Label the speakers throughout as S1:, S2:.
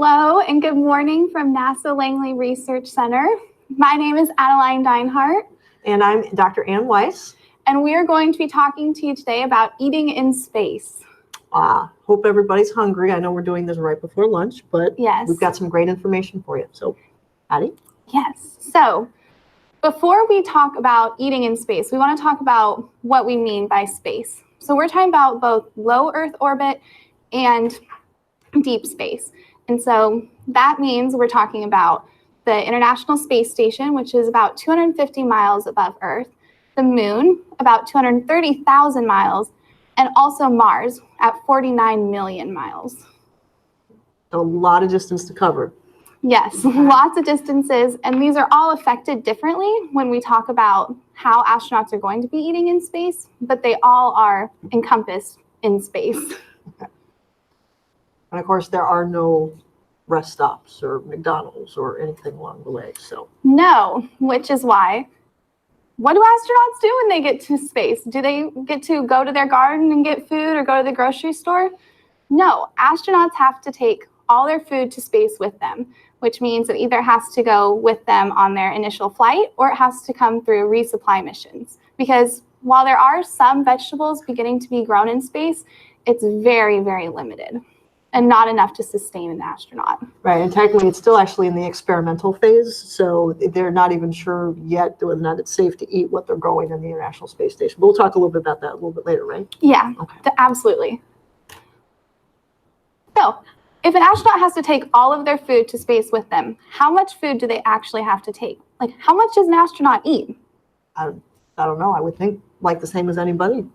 S1: Hello and good morning from NASA Langley Research Center. My name is Adeline Deinhardt.
S2: And I'm Dr. Ann Weiss.
S1: And we are going to be talking to you today about eating in space.
S2: Hope everybody's hungry. I know we're doing this right before lunch, but
S1: yes,
S2: we've got some great information for you. So, Addie?
S1: Yes. So, before we talk about eating in space, we want to talk about what we mean by space. So we're talking about both low Earth orbit and deep space. And so that means we're talking about the International Space Station, which is about 250 miles above Earth, the Moon, about 230,000 miles, and also Mars at 49 million miles.
S2: A lot of distance to cover.
S1: Yes, lots of distances, and these are all affected differently when we talk about how astronauts are going to be eating in space, but they all are encompassed in space.
S2: Okay. And of course, there are no rest stops or McDonald's or anything along the way. So
S1: no, which is why, what do astronauts do when they get to space? Do they get to go to their garden and get food or go to the grocery store? No, astronauts have to take all their food to space with them, which means it either has to go with them on their initial flight or it has to come through resupply missions. Because while there are some vegetables beginning to be grown in space, it's very, very limited and not enough to sustain an astronaut.
S2: Right, and technically it's still actually in the experimental phase, so they're not even sure yet whether or not it's safe to eat what they're growing in the International Space Station. We'll talk a little bit about that a little bit later, right?
S1: Yeah,
S2: okay.
S1: Absolutely. So, if an astronaut has to take all of their food to space with them, how much food do they actually have to take? Like, how much does an astronaut eat?
S2: I don't know. I would think like the same as anybody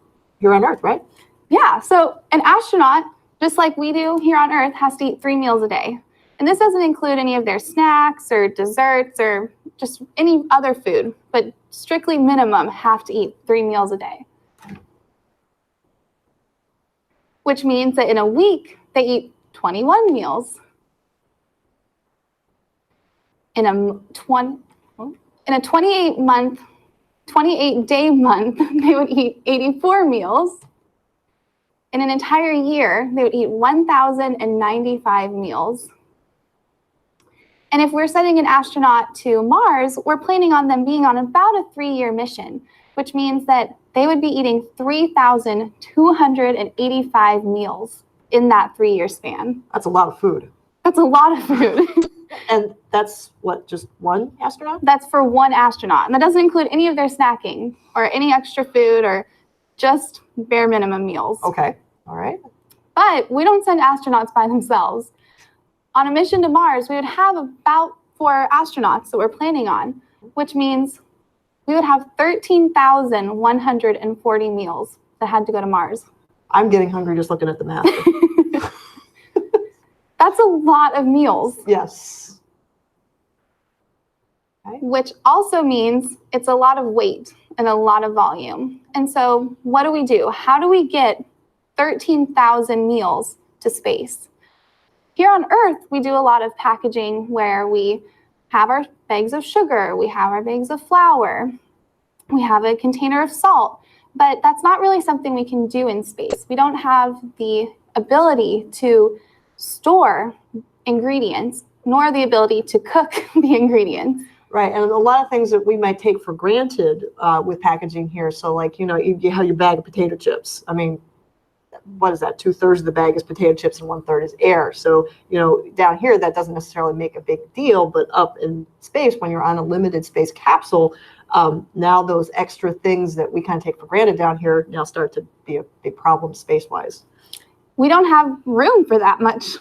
S2: here on Earth, right?
S1: Yeah, so an astronaut, just like we do here on Earth, has to eat 3 meals a day. And this doesn't include any of their snacks or desserts or just any other food, but strictly minimum have to eat 3 meals a day. Which means that in a week, they eat 21 meals. In a 28-day month, they would eat 84 meals. In an entire year, they would eat 1,095 meals. And if we're sending an astronaut to Mars, we're planning on them being on about a 3-year mission, which means that they would be eating 3,285 meals in that 3-year span.
S2: That's a lot of food.
S1: That's a lot of food.
S2: And that's what, just one astronaut?
S1: That's for one astronaut. And that doesn't include any of their snacking or any extra food or just bare minimum meals.
S2: Okay, all right.
S1: But we don't send astronauts by themselves. On a mission to Mars, we would have about 4 astronauts that we're planning on, which means we would have 13,140 meals that had to go to Mars.
S2: I'm getting hungry just looking at the map.
S1: That's a lot of meals.
S2: Yes.
S1: Okay. Which also means it's a lot of weight and a lot of volume. And so what do? How do we get 13,000 meals to space? Here on Earth, we do a lot of packaging where we have our bags of sugar, we have our bags of flour, we have a container of salt, but that's not really something we can do in space. We don't have the ability to store ingredients, nor the ability to cook the ingredients.
S2: Right, and a lot of things that we might take for granted with packaging here. So like, you have your bag of potato chips. I mean, what is that? 2/3 of the bag is potato chips and 1/3 is air. So, down here, that doesn't necessarily make a big deal, but up in space, when you're on a limited space capsule, now those extra things that we kind of take for granted down here now start to be a big problem space-wise.
S1: We don't have room for that much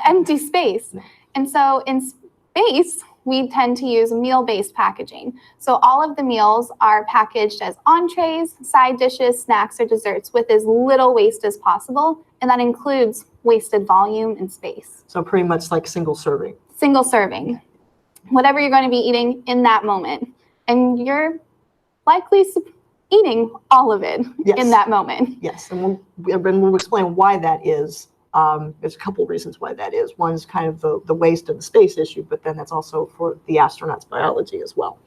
S1: empty space.
S2: No.
S1: And so in space, we tend to use meal-based packaging. So all of the meals are packaged as entrees, side dishes, snacks, or desserts with as little waste as possible. And that includes wasted volume and space.
S2: So pretty much like single serving.
S1: Single serving. Whatever you're going to be eating in that moment. And you're likely eating all of it in that moment.
S2: Yes, and we'll explain why that is. There's a couple of reasons why that is. One is kind of the waste of the space issue, but then that's also for the astronauts' biology as well.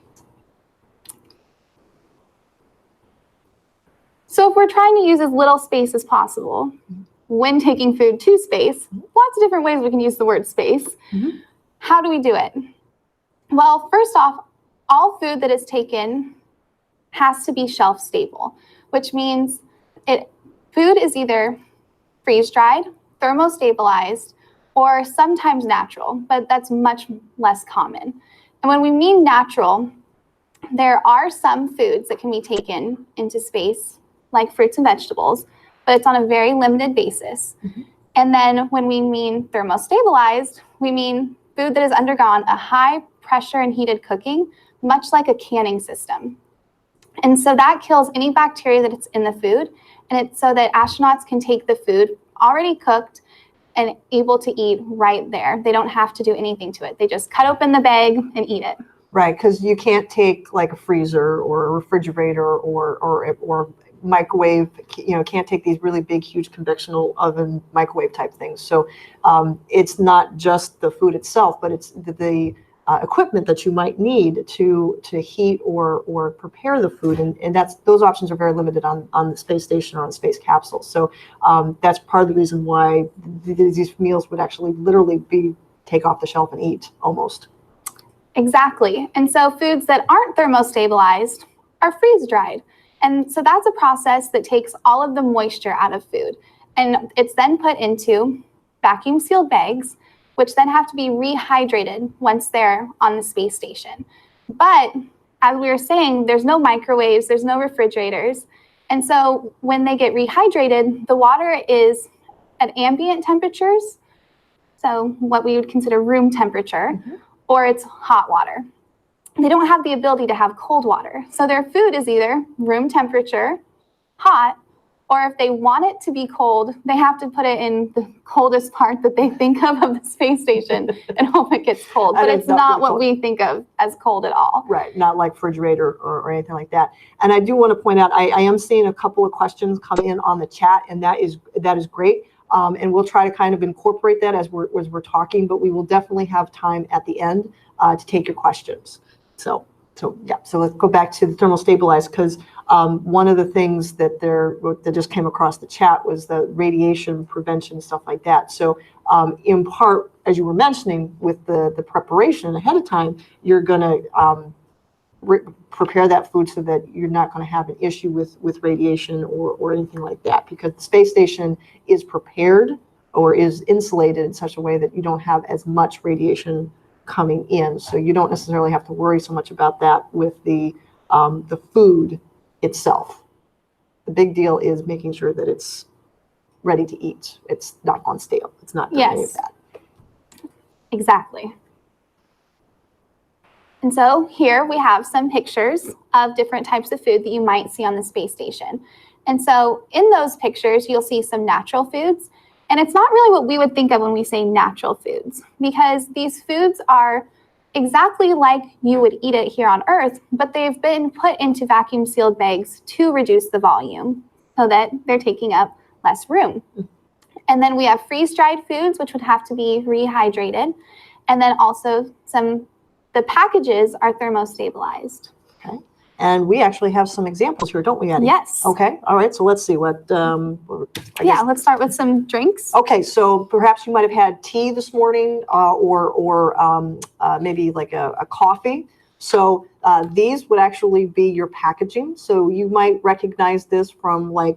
S1: So if we're trying to use as little space as possible, when taking food to space. Lots of different ways we can use the word space.
S2: Mhm.
S1: How do we do it? Well, first off, all food that is taken has to be shelf stable, which means food is either freeze-dried, thermostabilized, or sometimes natural, but that's much less common. And when we mean natural, there are some foods that can be taken into space, like fruits and vegetables, but it's on a very limited basis.
S2: Mm-hmm.
S1: And then when we mean thermostabilized, we mean food that has undergone a high pressure and heated cooking, much like a canning system. And so that kills any bacteria that is in the food, and it's so that astronauts can take the food already cooked and able to eat right there. They don't have to do anything to it. They just cut open the bag and eat it.
S2: Right, because you can't take like a freezer or a refrigerator or microwave. Can't take these really big, huge convectional oven microwave type things. So it's not just the food itself, but it's the equipment that you might need to heat or prepare the food, and those options are very limited on the space station or on the space capsule. So that's part of the reason why these meals would actually literally be take off the shelf and eat almost.
S1: Exactly. And so foods that aren't thermostabilized are freeze-dried. And so that's a process that takes all of the moisture out of food. And it's then put into vacuum sealed bags, which then have to be rehydrated once they're on the space station. But as we were saying, there's no microwaves, there's no refrigerators. And so when they get rehydrated, the water is at ambient temperatures, so what we would consider room temperature, or it's hot water. They don't have the ability to have cold water. So their food is either room temperature, hot, or if they want it to be cold, they have to put it in the coldest part that they think of the space station and hope it gets cold. But it's not what we think of as cold at all.
S2: Right, not like refrigerator or anything like that. And I do want to point out, I am seeing a couple of questions come in on the chat, and that is great. And we'll try to kind of incorporate that as we're talking, but we will definitely have time at the end to take your questions. So let's go back to the thermal stabilized, because one of the things that just came across the chat was the radiation prevention, stuff like that. So in part, as you were mentioning, with the preparation ahead of time, you're going to prepare that food so that you're not going to have an issue with radiation or anything like that, because the space station is prepared or is insulated in such a way that you don't have as much radiation coming in. So you don't necessarily have to worry so much about that with the food itself. The big deal is making sure that it's ready to eat. It's not gone stale. It's not done any of that.
S1: Exactly. And so here we have some pictures of different types of food that you might see on the space station. And so in those pictures, you'll see some natural foods. And it's not really what we would think of when we say natural foods, because these foods are exactly like you would eat it here on Earth, but they've been put into vacuum sealed bags to reduce the volume so that they're taking up less room. And then we have freeze-dried foods, which would have to be rehydrated. And then also the packages are thermostabilized.
S2: Okay. And we actually have some examples here, don't we, Addie?
S1: Yes.
S2: Okay. All right. So let's see what.
S1: Let's start with some drinks.
S2: Okay. So perhaps you might have had tea this morning, or maybe like a coffee. So these would actually be your packaging. So you might recognize this from like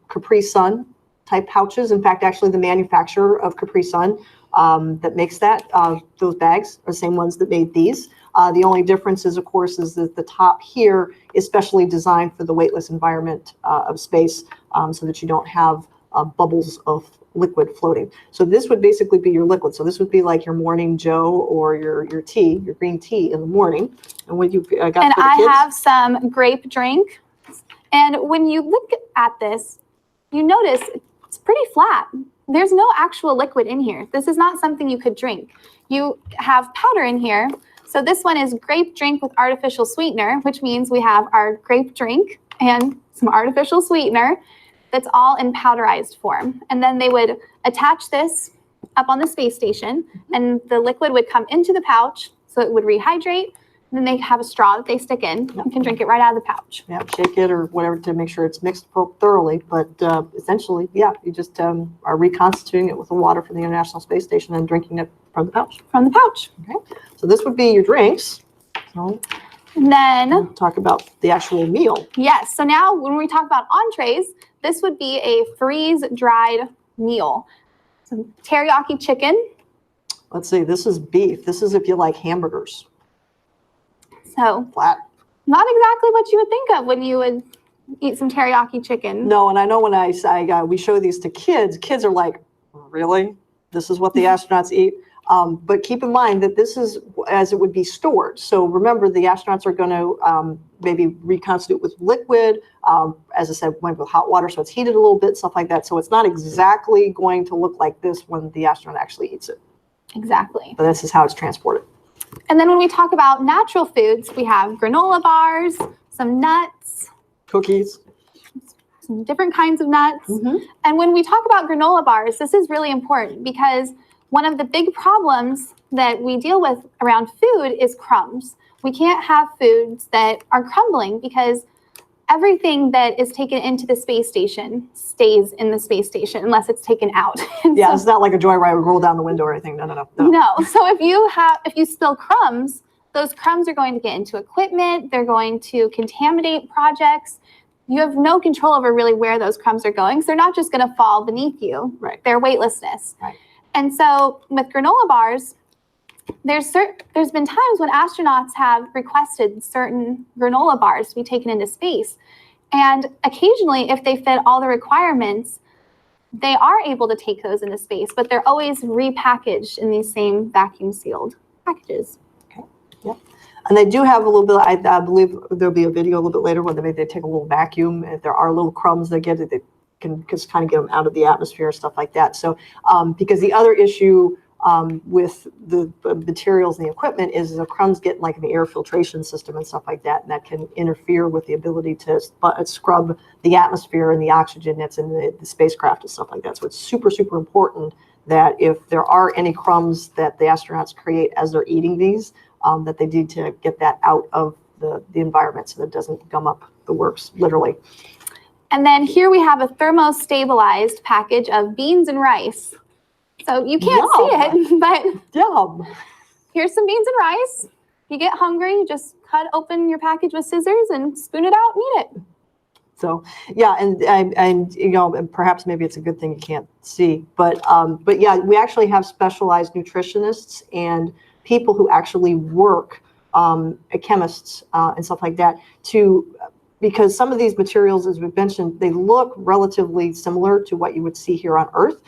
S2: Capri Sun type pouches. In fact, actually the manufacturer of Capri Sun that makes those bags are the same ones that made these. The only difference is, of course, is that the top here is specially designed for the weightless environment of space, so that you don't have bubbles of liquid floating. So this would basically be your liquid. So this would be like your morning Joe or your tea, your green tea in the morning. And when you got
S1: and
S2: for the
S1: I
S2: kids,
S1: have some grape drink. And when you look at this, you notice it's pretty flat. There's no actual liquid in here. This is not something you could drink. You have powder in here. So this one is grape drink with artificial sweetener, which means we have our grape drink and some artificial sweetener that's all in powderized form. And then they would attach this up on the space station, and the liquid would come into the pouch, so it would rehydrate, Then they have a straw that they stick in.
S2: Yep.
S1: You can drink it right out of the pouch.
S2: Yeah, shake it or whatever to make sure it's mixed thoroughly. But essentially, yeah, you just are reconstituting it with the water from the International Space Station and drinking it from the pouch.
S1: From the pouch.
S2: Okay, so this would be your drinks. So
S1: And then,
S2: we'll talk about the actual meal.
S1: yes, so now when we talk about entrees, this would be a freeze-dried meal. Some teriyaki chicken.
S2: Let's see, this is beef. This is if you like hamburgers.
S1: So
S2: Flat.
S1: not exactly what you would think of when you would eat some teriyaki chicken.
S2: No, and I know when we show these to kids are like, really? This is what the astronauts eat? But keep in mind that this is as it would be stored. So remember, the astronauts are going to maybe reconstitute with liquid. As I said, went with hot water, so it's heated a little bit, stuff like that. So it's not exactly going to look like this when the astronaut actually eats it.
S1: Exactly.
S2: But this is how it's transported.
S1: And then when we talk about natural foods, we have granola bars, some nuts,
S2: Cookies.
S1: some different kinds of nuts.
S2: Mm-hmm.
S1: And when we talk about granola bars, this is really important because one of the big problems that we deal with around food is crumbs. We can't have foods that are crumbling because everything that is taken into the space station stays in the space station unless it's taken out.
S2: Yeah, it's not like a joyride would roll down the window or anything. No.
S1: No. So if you spill crumbs, those crumbs are going to get into equipment. They're going to contaminate projects. You have no control over really where those crumbs are going. So they're not just going to fall beneath you.
S2: Right.
S1: They're weightlessness.
S2: Right.
S1: And so with granola bars, there's been times when astronauts have requested certain granola bars to be taken into space. And occasionally, if they fit all the requirements, they are able to take those into space, but they're always repackaged in these same vacuum sealed packages.
S2: Okay. Yep. And they do have a little bit, I believe there'll be a video a little bit later where they take a little vacuum. If there are little crumbs they get, they can just kind of get them out of the atmosphere and stuff like that. So because the other issue with the materials and the equipment is the crumbs get like in the air filtration system and stuff like that, and that can interfere with the ability to scrub the atmosphere and the oxygen that's in the spacecraft and stuff like that. So it's super, super important that if there are any crumbs that the astronauts create as they're eating these, that they need to get that out of the environment so that it doesn't gum up the works, literally.
S1: And then here we have a thermostabilized package of beans and rice. So you can't see it, but
S2: Yum.
S1: here's some beans and rice. If you get hungry, you just cut open your package with scissors and spoon it out and eat it.
S2: So yeah, and you know, and perhaps maybe it's a good thing you can't see, but yeah, we actually have specialized nutritionists and people who actually work, chemists and stuff like that, because some of these materials, as we've mentioned, they look relatively similar to what you would see here on Earth,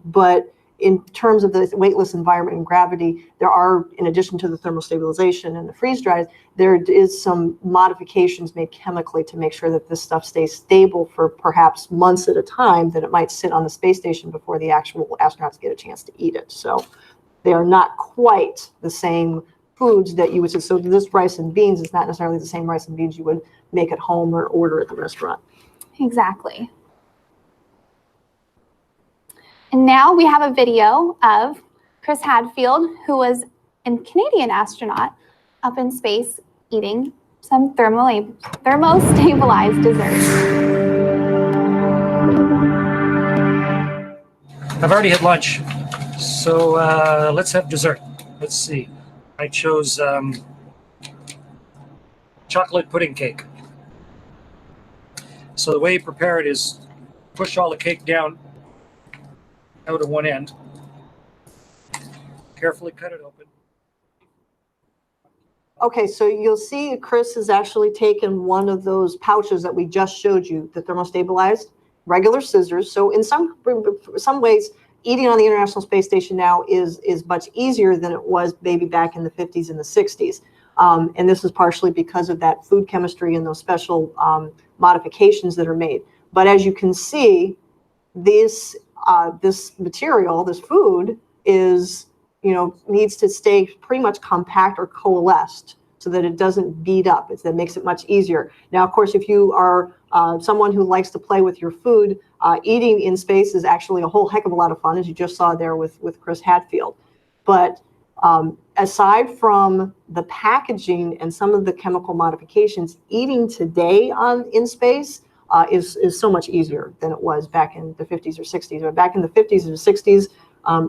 S2: but in terms of the weightless environment and gravity, there are, in addition to the thermal stabilization and the freeze dries, there is some modifications made chemically to make sure that this stuff stays stable for perhaps months at a time, that it might sit on the space station before the actual astronauts get a chance to eat it. So they are not quite the same foods that you would say. So this rice and beans is not necessarily the same rice and beans you would make at home or order at the restaurant.
S1: Exactly. And now we have a video of Chris Hadfield, who was a Canadian astronaut up in space eating some thermostabilized dessert.
S3: I've already had lunch, so let's have dessert. Let's see. I chose chocolate pudding cake. So the way you prepare it is push all the cake down out of one end. Carefully cut it open.
S2: Okay, so you'll see Chris has actually taken one of those pouches that we just showed you, the thermostabilized, regular scissors. So in some ways, eating on the International Space Station now is much easier than it was maybe back in the 50s and the 60s. And this is partially because of that food chemistry and those special modifications that are made. But as you can see, this material, this food, is, needs to stay pretty much compact or coalesced so that it doesn't bead up. That makes it much easier. Now, of course, if you are someone who likes to play with your food, eating in space is actually a whole heck of a lot of fun, as you just saw there with Chris Hadfield. But Aside from the packaging and some of the chemical modifications, eating today in space is so much easier than it was back in the 50s or 60s. But back in the 50s and 60s,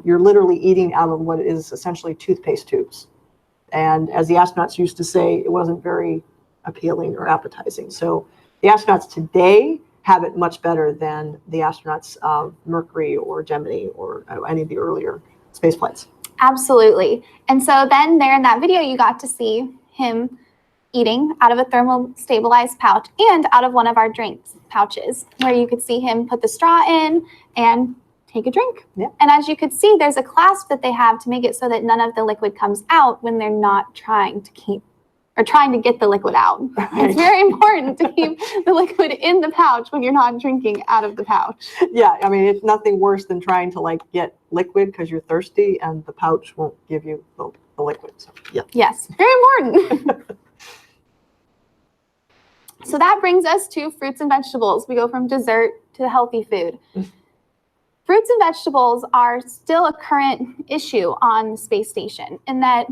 S2: you're literally eating out of what is essentially toothpaste tubes. And as the astronauts used to say, it wasn't very appealing or appetizing. So the astronauts today have it much better than the astronauts of Mercury or Gemini or any of the earlier space flights.
S1: Absolutely. And so then there in that video, you got to see him eating out of a thermal stabilized pouch and out of one of our drinks pouches, where you could see him put the straw in and take a drink.
S2: Yeah.
S1: And as you could see, there's a clasp that they have to make it so that none of the liquid comes out when they're not trying to get the liquid out.
S2: Right.
S1: It's very important to keep the liquid in the pouch when you're not drinking out of the pouch.
S2: Yeah, I mean, it's nothing worse than trying to get liquid because you're thirsty and the pouch won't give you the liquid. So, yeah.
S1: Yes, very important. So that brings us to fruits and vegetables. We go from dessert to healthy food. Fruits and vegetables are still a current issue on the space station in that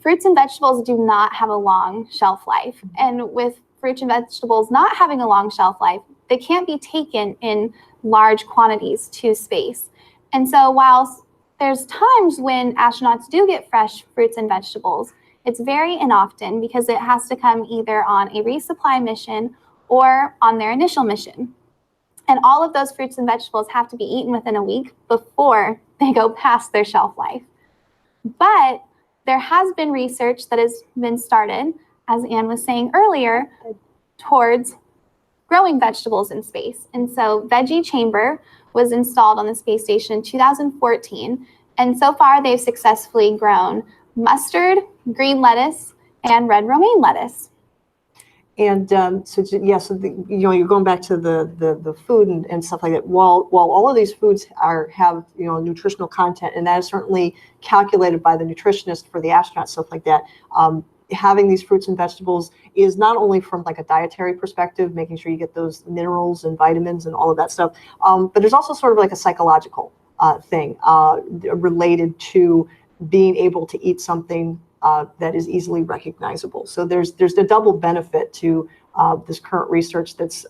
S1: fruits and vegetables do not have a long shelf life. And with fruits and vegetables not having a long shelf life, they can't be taken in large quantities to space. And so while there's times when astronauts do get fresh fruits and vegetables, it's very inoften because it has to come either on a resupply mission or on their initial mission. And all of those fruits and vegetables have to be eaten within a week before they go past their shelf life. But there has been research that has been started, as Anne was saying earlier, towards growing vegetables in space. And so Veggie Chamber was installed on the space station in 2014. And so far they've successfully grown mustard, green lettuce, and red romaine lettuce.
S2: And you're going back to the food and stuff like that. While all of these foods have nutritional content, and that is certainly calculated by the nutritionist for the astronauts, stuff like that. Having these fruits and vegetables is not only from a dietary perspective, making sure you get those minerals and vitamins and all of that stuff, but there's also sort of a psychological thing related to being able to eat something that is easily recognizable. So there's a double benefit to this current research that's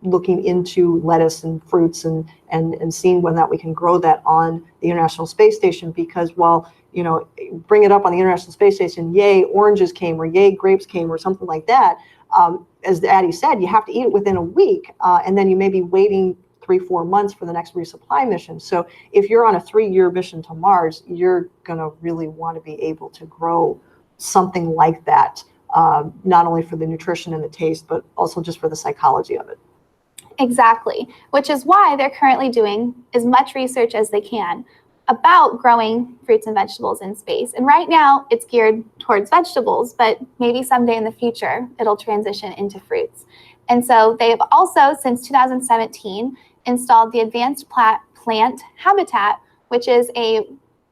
S2: looking into lettuce and fruits and seeing whether or not we can grow that on the International Space Station. Because while bring it up on the International Space Station, yay, oranges came, or yay, grapes came, or something like that. As Addie said, you have to eat it within a week, and then you may be waiting 3-4 months for the next resupply mission. So if you're on a 3-year mission to Mars, you're going to really want to be able to grow something like that, not only for the nutrition and the taste, but also just for the psychology of it.
S1: Exactly, which is why they're currently doing as much research as they can about growing fruits and vegetables in space. And right now it's geared towards vegetables, but maybe someday in the future it'll transition into fruits. And so they have also, since 2017, installed the Advanced Plant Habitat, which is a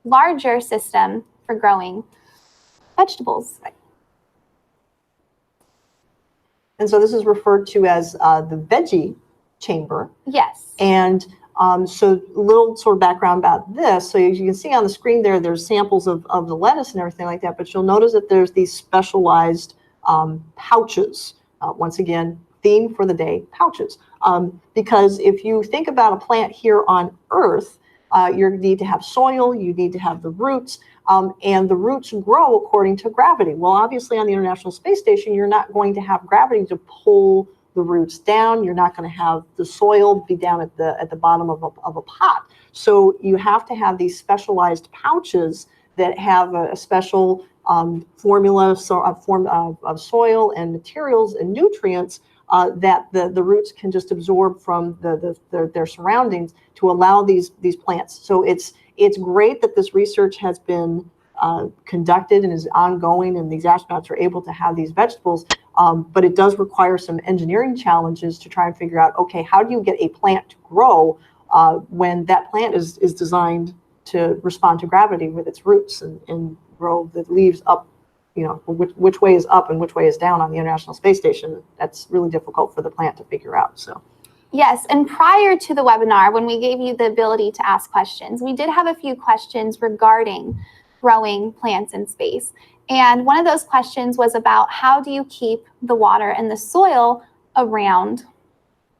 S1: larger system for growing vegetables.
S2: And so this is referred to as the Veggie Chamber.
S1: Yes.
S2: And so a little sort of background about this. So as you can see on the screen there's samples of the lettuce and everything like that, but you'll notice that there's these specialized pouches. Once again, theme for the day, pouches. Because if you think about a plant here on Earth, you need to have soil, you need to have the roots, and the roots grow according to gravity. Well, obviously on the International Space Station, you're not going to have gravity to pull the roots down. You're not going to have the soil be down at the bottom of a pot. So you have to have these specialized pouches that have a special formula of soil and materials and nutrients that the roots can just absorb from their surroundings to allow these plants. So it's great that this research has been conducted and is ongoing, and these astronauts are able to have these vegetables. But it does require some engineering challenges to try and figure out, okay, how do you get a plant to grow when that plant is designed to respond to gravity with its roots and grow the leaves up, which way is up and which way is down on the International Space Station. That's really difficult for the plant to figure out. So.
S1: Yes, and prior to the webinar, when we gave you the ability to ask questions, we did have a few questions regarding growing plants in space. And one of those questions was about how do you keep the water and the soil around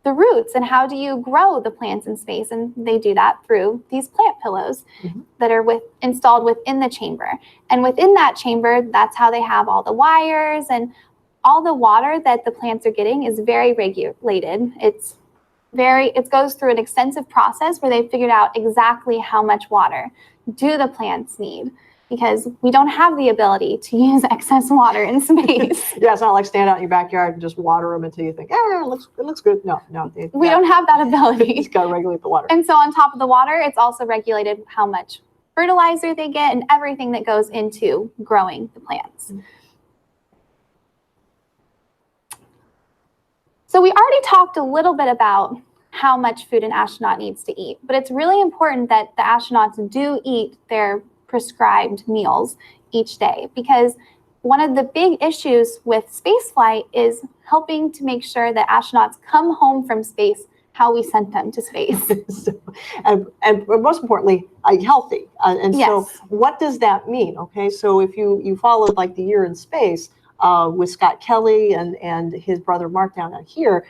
S1: the roots, and how do you grow the plants in space? And they do that through these plant pillows that are installed within the chamber. And within that chamber, that's how they have all the wires, and all the water that the plants are getting is very regulated. It goes through an extensive process where they figured out exactly how much water do the plants need, because we don't have the ability to use excess water in space.
S2: Yeah, it's not like stand out in your backyard and just water them until you think, it looks good. No.
S1: We don't have that ability.
S2: It's got to regulate the water.
S1: And so on top of the water, it's also regulated how much fertilizer they get and everything that goes into growing the plants. So we already talked a little bit about how much food an astronaut needs to eat, but it's really important that the astronauts do eat their prescribed meals each day, because one of the big issues with spaceflight is helping to make sure that astronauts come home from space how we sent them to space.
S2: and most importantly, healthy. So what does that mean? Okay, so if you followed like the Year in Space with Scott Kelly and his brother Mark down out here,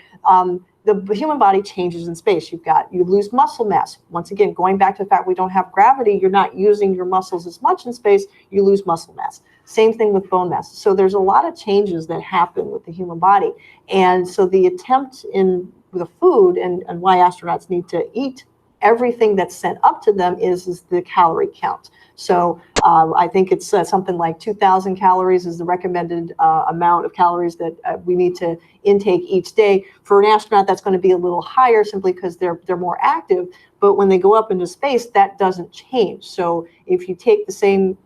S2: the human body changes in space. You lose muscle mass. Once again, going back to the fact we don't have gravity, you're not using your muscles as much in space, you lose muscle mass. Same thing with bone mass. So there's a lot of changes that happen with the human body. And so the attempt in the food and why astronauts need to eat everything that's sent up to them is the calorie count. So I think it's something like 2,000 calories is the recommended amount of calories that we need to intake each day. For an astronaut, that's going to be a little higher simply because they're more active. But when they go up into space, that doesn't change. So if you take the same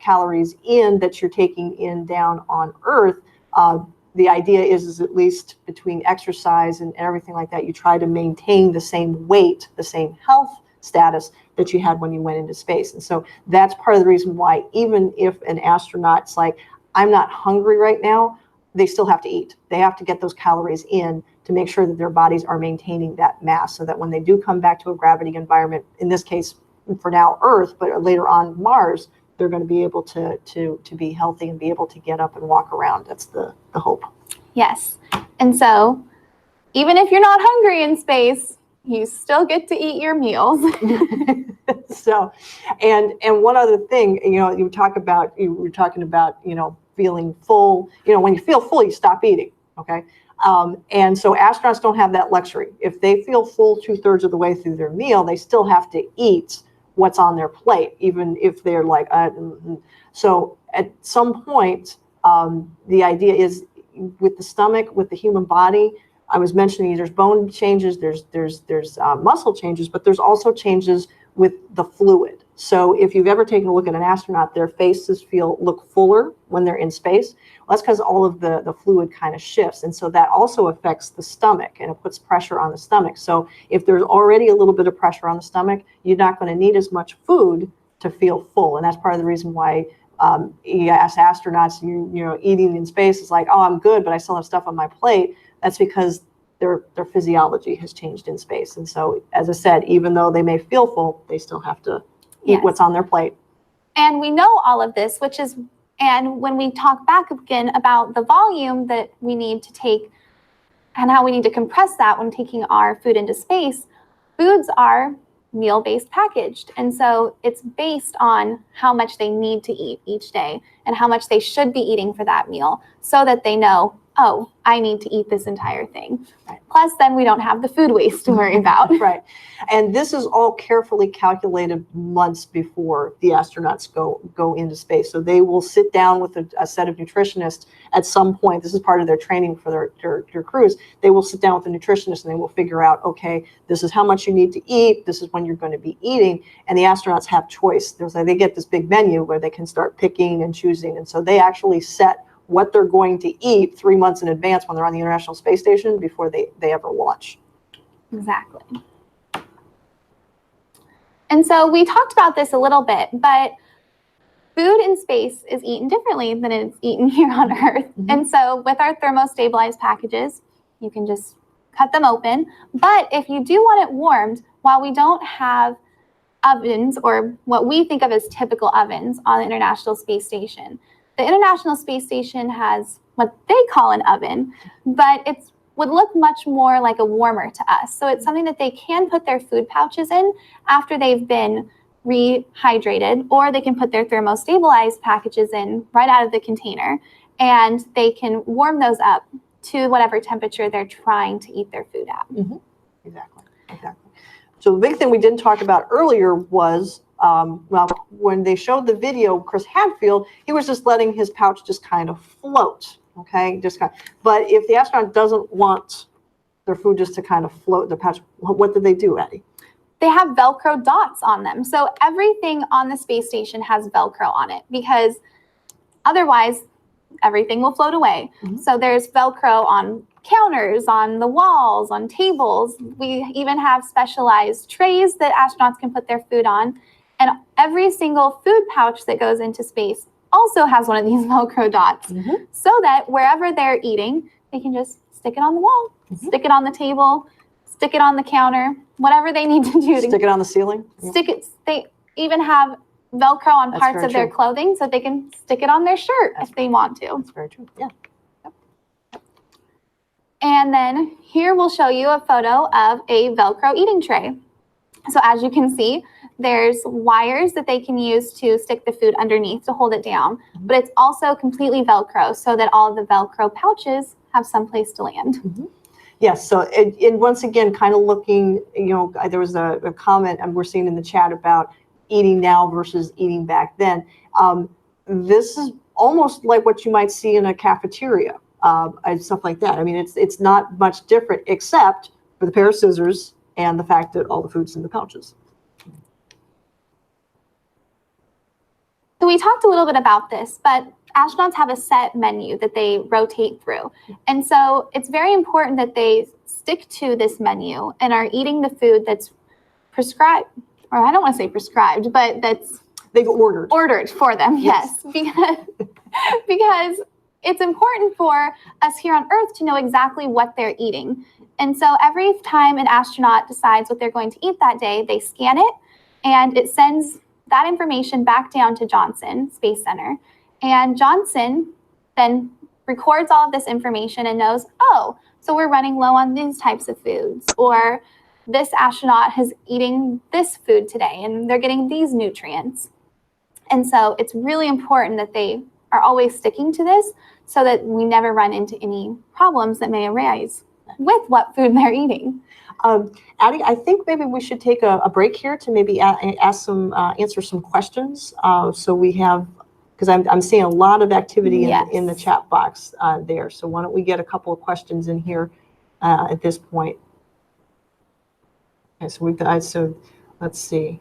S2: calories in that you're taking in down on Earth, the idea is at least between exercise and everything like that, you try to maintain the same weight, the same health status that you had when you went into space. And so that's part of the reason why even if an astronaut's like, I'm not hungry right now, they still have to eat. They have to get those calories in to make sure that their bodies are maintaining that mass so that when they do come back to a gravity environment, in this case, for now Earth, but later on Mars, they're going to be able to be healthy and be able to get up and walk around. That's the hope.
S1: Yes. And so even if you're not hungry in space, you still get to eat your meals.
S2: So, and one other thing, you were talking about, feeling full. When you feel full, you stop eating. Okay. And so astronauts don't have that luxury. If they feel full 2/3 of the way through their meal, they still have to eat what's on their plate, even if they're like, So at some point, the idea is with the stomach, with the human body, I was mentioning there's bone changes, there's muscle changes, but there's also changes with the fluid. So if you've ever taken a look at an astronaut, their faces look fuller when they're in space. Well, that's because all of the fluid kind of shifts. And so that also affects the stomach and it puts pressure on the stomach. So if there's already a little bit of pressure on the stomach, you're not going to need as much food to feel full. And that's part of the reason why you ask astronauts, eating in space is like, oh, I'm good, but I still have stuff on my plate. That's because their physiology has changed in space. And so, as I said, even though they may feel full, they still have to eat what's on their plate.
S1: And we know all of this, and when we talk back again about the volume that we need to take and how we need to compress that when taking our food into space, foods are meal-based packaged. And so it's based on how much they need to eat each day and how much they should be eating for that meal so that they know, oh, I need to eat this entire thing.
S2: Right.
S1: Plus, then we don't have the food waste to worry about.
S2: Right. And this is all carefully calculated months before the astronauts go into space. So they will sit down with a set of nutritionists at some point. This is part of their training for their crews. They will sit down with a nutritionist and they will figure out, okay, this is how much you need to eat. This is when you're going to be eating. And the astronauts have choice. They get this big menu where they can start picking and choosing. And so they actually set what they're going to eat 3 months in advance when they're on the International Space Station before they ever launch.
S1: Exactly. And so we talked about this a little bit, but food in space is eaten differently than it's eaten here on Earth. Mm-hmm. And so with our thermostabilized packages, you can just cut them open. But if you do want it warmed, while we don't have ovens, or what we think of as typical ovens on the International Space Station. The International Space Station has what they call an oven, but it would look much more like a warmer to us. So it's something that they can put their food pouches in after they've been rehydrated, or they can put their thermostabilized packages in right out of the container, and they can warm those up to whatever temperature they're trying to eat their food at.
S2: Mm-hmm. Exactly. So the big thing we didn't talk about earlier was, well, when they showed the video, Chris Hadfield, he was just letting his pouch just kind of float, okay? But if the astronaut doesn't want their food just to kind of float in the pouch, what do they do, Addie?
S1: They have Velcro dots on them. So everything on the space station has Velcro on it, because otherwise everything will float away. Mm-hmm. So there's Velcro on counters, on the walls, on tables. We even have specialized trays that astronauts can put their food on. And every single food pouch that goes into space also has one of these Velcro dots, mm-hmm. so that wherever they're eating, they can just stick it on the wall, mm-hmm. stick it on the table, stick it on the counter, whatever they need to do.
S2: Stick it on the ceiling?
S1: Stick it. They even have Velcro on parts of their clothing, so they can stick it on their shirt if they want to.
S2: That's very true. Yeah.
S1: And then here we'll show you a photo of a Velcro eating tray. So as you can see, there's wires that they can use to stick the food underneath to hold it down, mm-hmm. but it's also completely Velcro, so that all of the Velcro pouches have some place to land.
S2: Mm-hmm. Yes, so and once again, kind of looking, there was a comment we're seeing in the chat about eating now versus eating back then. This is almost like what you might see in a cafeteria. And stuff like that. I mean, it's not much different, except for the pair of scissors and the fact that all the food's in the pouches.
S1: So we talked a little bit about this, but astronauts have a set menu that they rotate through. And so it's very important that they stick to this menu and are eating the food that's prescribed, or I don't want to say prescribed, but that's
S2: they've ordered
S1: for them. Yes, because it's important for us here on Earth to know exactly what they're eating. And so every time an astronaut decides what they're going to eat that day, they scan it, and it sends that information back down to Johnson Space Center. And Johnson then records all of this information and knows, oh, so we're running low on these types of foods, or this astronaut is eating this food today, and they're getting these nutrients. And so it's really important that they are always sticking to this, so that we never run into any problems that may arise with what food they're eating.
S2: Addie, I think maybe we should take a break here to maybe answer some questions. So we have, because I'm seeing a lot of activity in the chat box there. So why don't we get a couple of questions in here at this point? Okay, so we've got, so let's see.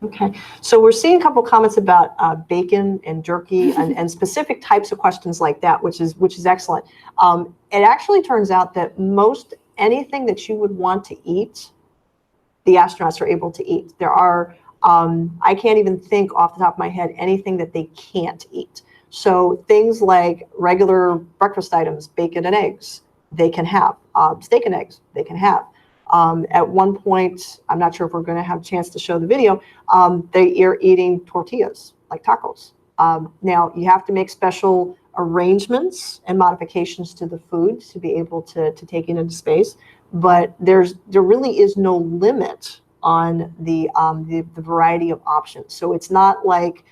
S2: Okay, so we're seeing a couple comments about bacon and jerky and specific types of questions like that, which is excellent. It actually turns out that most anything that you would want to eat, the astronauts are able to eat. There are, I can't even think off the top of my head anything that they can't eat. So things like regular breakfast items, bacon and eggs, they can have. Steak and eggs, they can have. At one point, I'm not sure if we're going to have a chance to show the video, they are eating tortillas, like tacos. Now, you have to make special arrangements and modifications to the food to be able to take it into space, but there really is no limit on the variety of options. So it's not like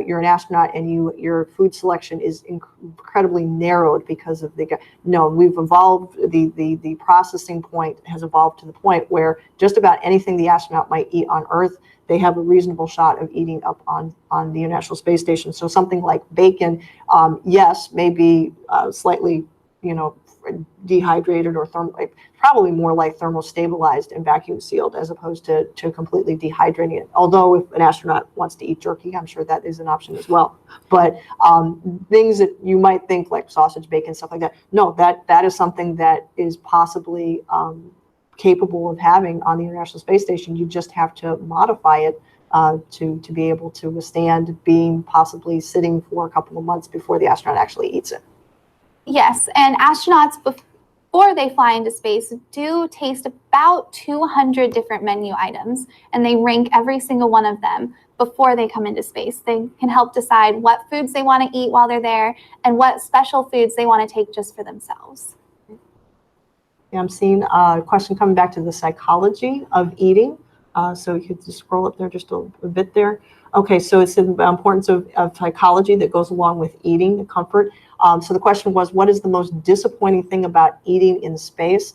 S2: you're an astronaut and your food selection is incredibly narrowed because of we've evolved, the processing point has evolved to the point where just about anything the astronaut might eat on Earth, they have a reasonable shot of eating up on the International Space Station. So something like bacon, yes, maybe slightly, dehydrated or probably more like thermostabilized and vacuum sealed as opposed to completely dehydrating it. Although if an astronaut wants to eat jerky, I'm sure that is an option as well. But things that you might think like sausage, bacon, stuff like that, no, that is something that is possibly capable of having on the International Space Station. You just have to modify it to be able to withstand being possibly sitting for a couple of months before the astronaut actually eats it.
S1: Yes, and astronauts before they fly into space do taste about 200 different menu items, and they rank every single one of them before they come into space. They can help decide what foods they want to eat while they're there and what special foods they want to take just for themselves.
S2: Yeah, I'm seeing a question coming back to the psychology of eating. So you could just scroll up there just a bit there. Okay, so it's the importance of psychology that goes along with eating, the comfort. So the question was, what is the most disappointing thing about eating in space?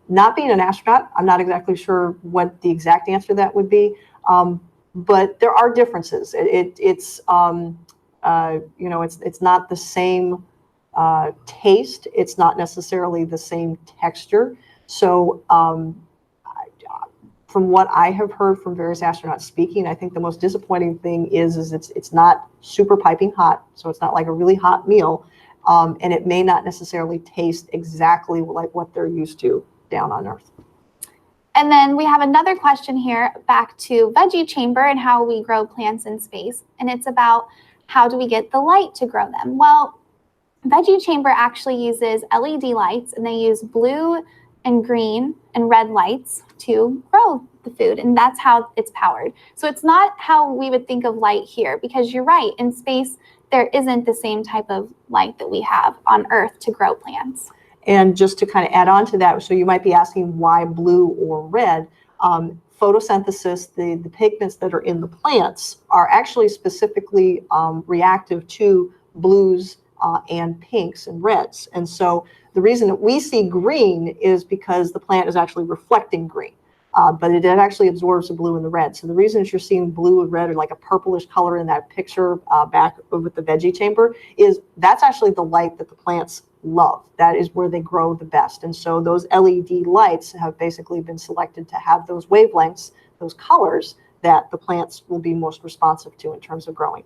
S2: Not being an astronaut, I'm not exactly sure what the exact answer to that would be, but there are differences. It's not the same taste. It's not necessarily the same texture. So from what I have heard from various astronauts speaking, I think the most disappointing thing is it's not super piping hot, so it's not like a really hot meal, and it may not necessarily taste exactly like what they're used to down on Earth.
S1: And then we have another question here back to veggie chamber and how we grow plants in space, and it's about how do we get the light to grow them? Well, veggie chamber actually uses LED lights, and they use blue and green and red lights to grow the food, and that's how it's powered. So it's not how we would think of light here, because you're right, in space there isn't the same type of light that we have on Earth to grow plants.
S2: And just to kind of add on to that, so you might be asking why blue or red. Photosynthesis, the pigments that are in the plants are actually specifically reactive to blues and pinks and reds. And so the reason that we see green is because the plant is actually reflecting green, but it actually absorbs the blue and the red. So the reason that you're seeing blue and red or like a purplish color in that picture back with the veggie chamber is that's actually the light that the plants love. That is where they grow the best. And so those LED lights have basically been selected to have those wavelengths, those colors that the plants will be most responsive to in terms of growing.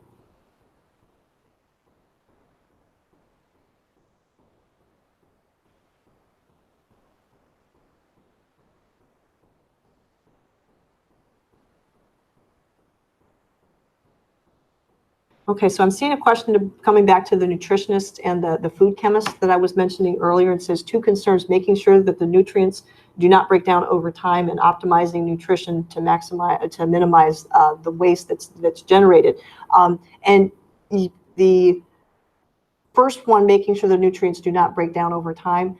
S2: Okay, so I'm seeing a question coming back to the nutritionist and the food chemist that I was mentioning earlier. It says two concerns: making sure that the nutrients do not break down over time, and optimizing nutrition to minimize the waste that's generated. And the first one, making sure the nutrients do not break down over time,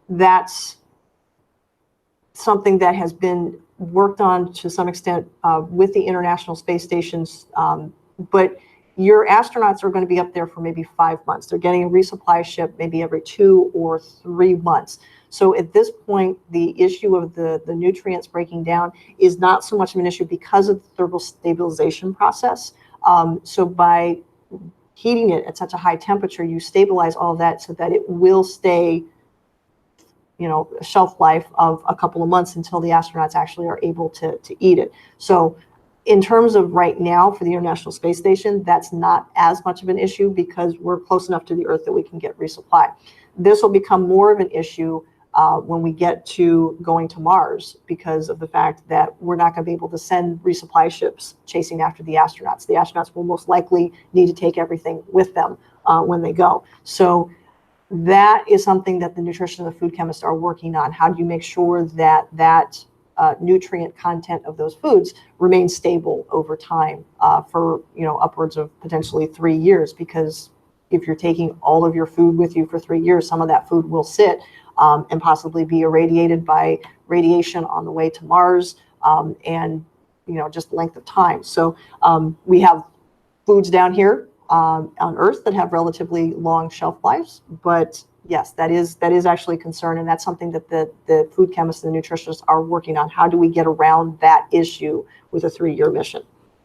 S2: that's something that has been worked on to some extent with the International Space Stations, but your astronauts are going to be up there for maybe 5 months. They're getting a resupply ship maybe every 2 or 3 months. So at this point, the issue of the nutrients breaking down is not so much of an issue because of the thermal stabilization process. So by heating it at such a high temperature, you stabilize all of that so that it will stay, a shelf life of a couple of months until the astronauts actually are able to eat it. So in terms of right now for the International Space Station, that's not as much of an issue because we're close enough to the Earth that we can get resupply. This will become more of an issue when we get to going to Mars, because of the fact that we're not going to be able to send resupply ships chasing after the astronauts. The astronauts will most likely need to take everything with them when they go. So that is something that the nutrition and the food chemists are working on. How do you make sure that nutrient content of those foods remains stable over time for upwards of potentially 3 years? Because if you're taking all of your food with you for 3 years, some of that food will sit and possibly be irradiated by radiation on the way to Mars, and just length of time. So we have foods down here on Earth that have relatively long shelf lives, but yes, that is actually a concern, and that's something that the food chemists and the nutritionists are working on. How do we get around that issue with a 3-year mission?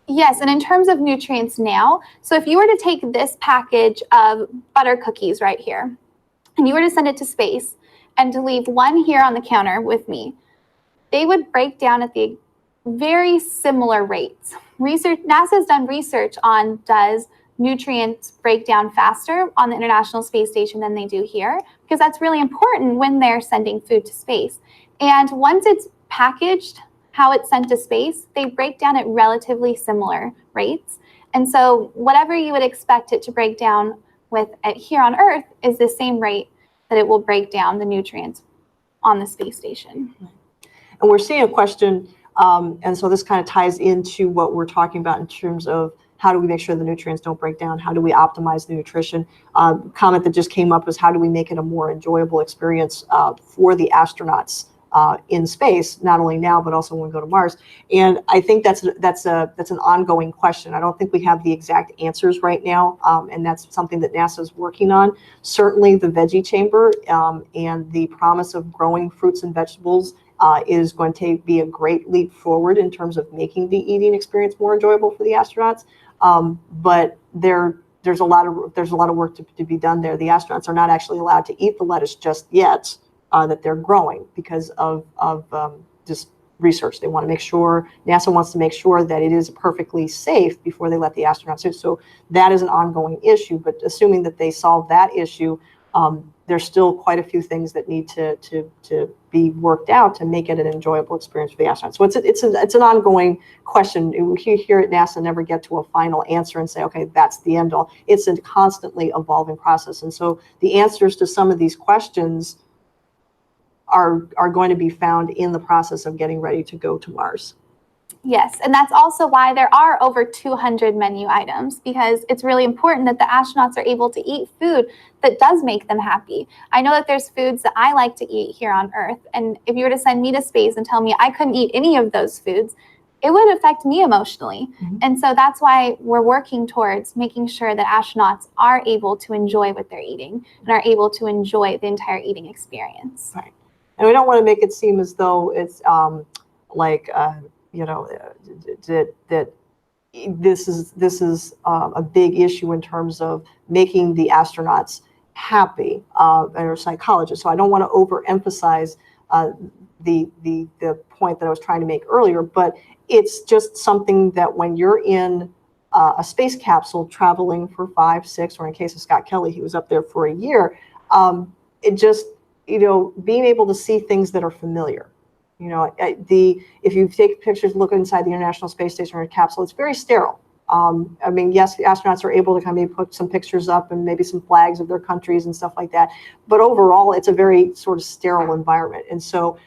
S1: Yes, and in terms of nutrients now, so if you were to take this package of butter cookies right here, and you were to send it to space, and to leave one here on the counter with me, they would break down at the very similar rates. NASA's done research on does nutrients break down faster on the International Space Station than they do here, because that's really important when they're sending food to space. And once it's packaged, how it's sent to space, they break down at relatively similar rates. And so whatever you would expect it to break down with it here on Earth is the same rate that it will break down the nutrients on the space station.
S2: And we're seeing a question, and so this kind of ties into what we're talking about in terms of how do we make sure the nutrients don't break down? How do we optimize the nutrition? Comment that just came up was how do we make it a more enjoyable experience for the astronauts in space, not only now, but also when we go to Mars. And I think that's an ongoing question. I don't think we have the exact answers right now, and that's something that NASA is working on. Certainly the veggie chamber and the promise of growing fruits and vegetables is going to be a great leap forward in terms of making the eating experience more enjoyable for the astronauts. But there's a lot of work to be done there. The astronauts are not actually allowed to eat the lettuce just yet that they're growing because of just research. They want to make sure, NASA wants to make sure that it is perfectly safe before they let the astronauts in. So that is an ongoing issue. But assuming that they solve that issue, there's still quite a few things that need to be worked out to make it an enjoyable experience for the astronauts. So it's an ongoing question. We here at NASA never get to a final answer and say, okay, that's the end all. It's a constantly evolving process. And so the answers to some of these questions are going to be found in the process of getting ready to go to Mars.
S1: Yes, and that's also why there are over 200 menu items, because it's really important that the astronauts are able to eat food that does make them happy. I know that there's foods that I like to eat here on Earth, and if you were to send me to space and tell me I couldn't eat any of those foods, it would affect me emotionally. Mm-hmm. And so that's why we're working towards making sure that astronauts are able to enjoy what they're eating and are able to enjoy the entire eating experience.
S2: Right. And we don't want to make it seem as though it's that this is a big issue in terms of making the astronauts happy or psychologists. So I don't want to overemphasize the point that I was trying to make earlier, but it's just something that when you're in a space capsule traveling for 5, 6, or in case of Scott Kelly, he was up there for a year, it just, being able to see things that are familiar. If you take pictures, look inside the International Space Station or a capsule, it's very sterile. Yes, the astronauts are able to kind of put some pictures up and maybe some flags of their countries and stuff like that. But overall, it's a very sort of sterile environment. And so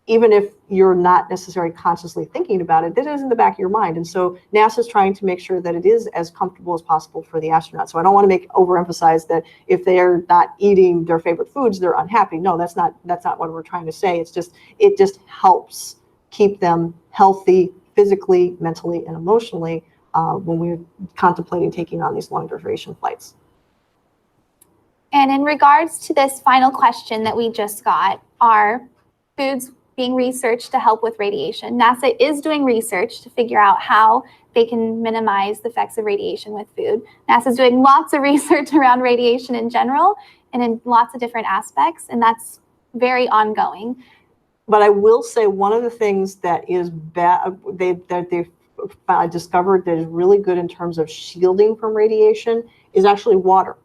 S2: even if you're not necessarily consciously thinking about it, it is in the back of your mind. And so NASA's trying to make sure that it is as comfortable as possible for the astronauts. So I don't want to overemphasize that if they're not eating their favorite foods, they're unhappy. No, that's not what we're trying to say. It just helps keep them healthy physically, mentally, and emotionally when we're contemplating taking on these long duration flights.
S1: And in regards to this final question that we just got, are foods being researched to help with radiation? NASA is doing research to figure out how they can minimize the effects of radiation with food. NASA's doing lots of research around radiation in general and in lots of different aspects, and that's very ongoing.
S2: But I will say one of the things that is bad, they've discovered that is really good in terms of shielding from radiation is actually water,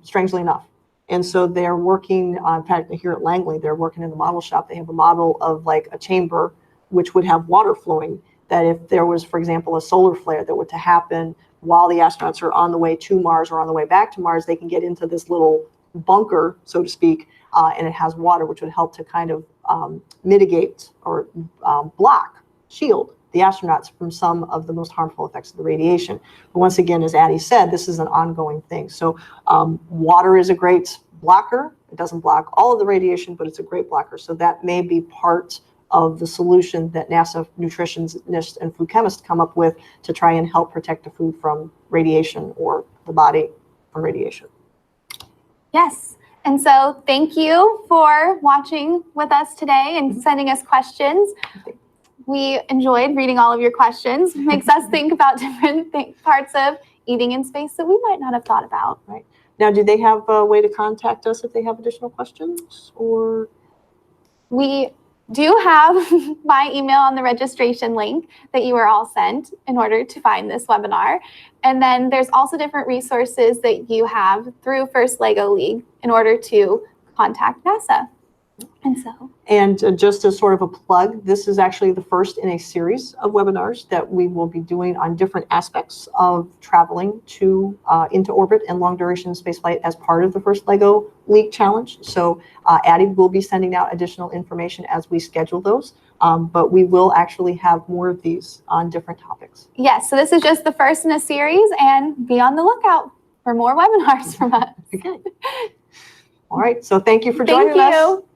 S2: strangely enough. And so they're working, in fact, here at Langley, they're working in the model shop. They have a model of like a chamber which would have water flowing, that if there was, for example, a solar flare that were to happen while the astronauts are on the way to Mars or on the way back to Mars, they can get into this little bunker, so to speak, and it has water, which would help to kind of mitigate or shield the astronauts from some of the most harmful effects of the radiation. But once again, as Addie said, this is an ongoing thing. So water is a great blocker. It doesn't block all of the radiation, but it's a great blocker. So that may be part of the solution that NASA nutritionists and food chemists come up with to try and help protect the food from radiation or the body from radiation.
S1: Yes. And so thank you for watching with us today and sending us questions. We enjoyed reading all of your questions. It makes us think about different parts of eating in space that we might not have thought about.
S2: Right. Now, do they have a way to contact us if they have additional questions? Or
S1: we do have my email on the registration link that you were all sent in order to find this webinar. And then there's also different resources that you have through First LEGO League in order to contact NASA. And so,
S2: just as sort of a plug, this is actually the first in a series of webinars that we will be doing on different aspects of traveling to into orbit and long duration spaceflight as part of the first LEGO League Challenge. So Addie will be sending out additional information as we schedule those, but we will actually have more of these on different topics.
S1: yes, so this is just the first in a series, and be on the lookout for more webinars from us.
S2: Okay. All right, so thank you for joining us.
S1: Thank you.